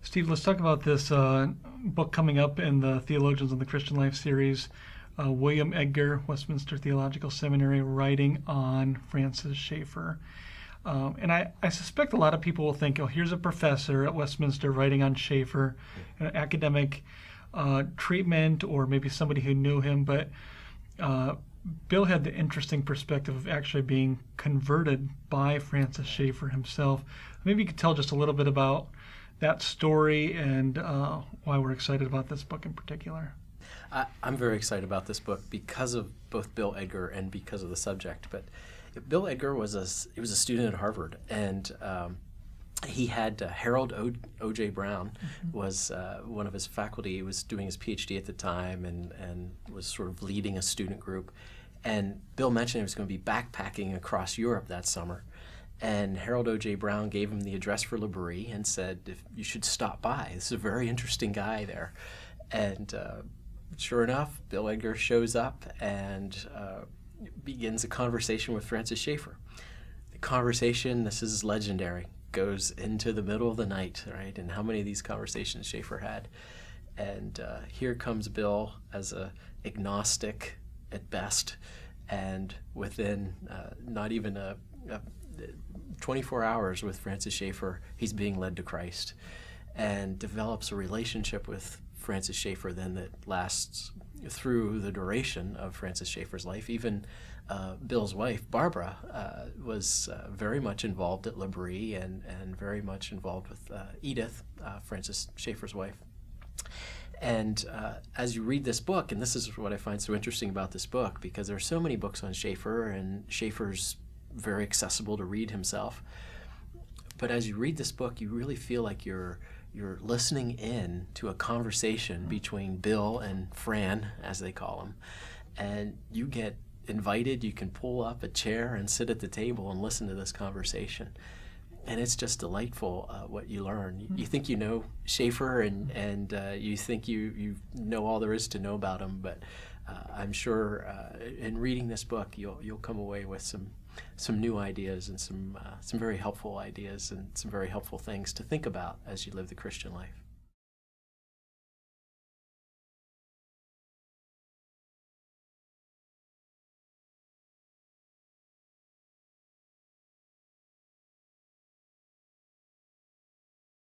Steve, let's talk about this book coming up in the Theologians of the Christian Life series. William Edgar, Westminster Theological Seminary, writing on Francis Schaeffer. And I suspect a lot of people will think, oh, here's a professor at Westminster writing on Schaeffer, an academic treatment, or maybe somebody who knew him. But Bill had the interesting perspective of actually being converted by Francis Schaeffer himself. Maybe you could tell just a little bit about that story and why we're excited about this book in particular. I'm very excited about this book because of both Bill Edgar and because of the subject. But Bill Edgar was a student at Harvard, and he had Harold O.J. Brown was one of his faculty. He was doing his PhD at the time and was sort of leading a student group. And Bill mentioned he was going to be backpacking across Europe that summer. And Harold O.J. Brown gave him the address for L'Abri and said, if you should stop by. This is a very interesting guy there. And sure enough, Bill Edgar shows up and begins a conversation with Francis Schaeffer. The conversation, this is legendary, goes into the middle of the night, right? And how many of these conversations Schaeffer had. And here comes Bill as a agnostic at best, and within not even a 24 hours with Francis Schaeffer, he's being led to Christ, and develops a relationship with Francis Schaeffer then that lasts through the duration of Francis Schaeffer's life. Even Bill's wife, Barbara, was very much involved at L'Abri and very much involved with Edith, Francis Schaeffer's wife. And as you read this book, and this is what I find so interesting about this book, because there are so many books on Schaeffer, and Schaeffer's very accessible to read himself. But as you read this book, you really feel like you're listening in to a conversation between Bill and Fran, as they call him, and you get invited. You can pull up a chair and sit at the table and listen to this conversation. And it's just delightful what you learn. You think you know Schaeffer, and you think you know all there is to know about him, but I'm sure in reading this book you'll come away with some new ideas and some very helpful ideas and some very helpful things to think about as you live the Christian life.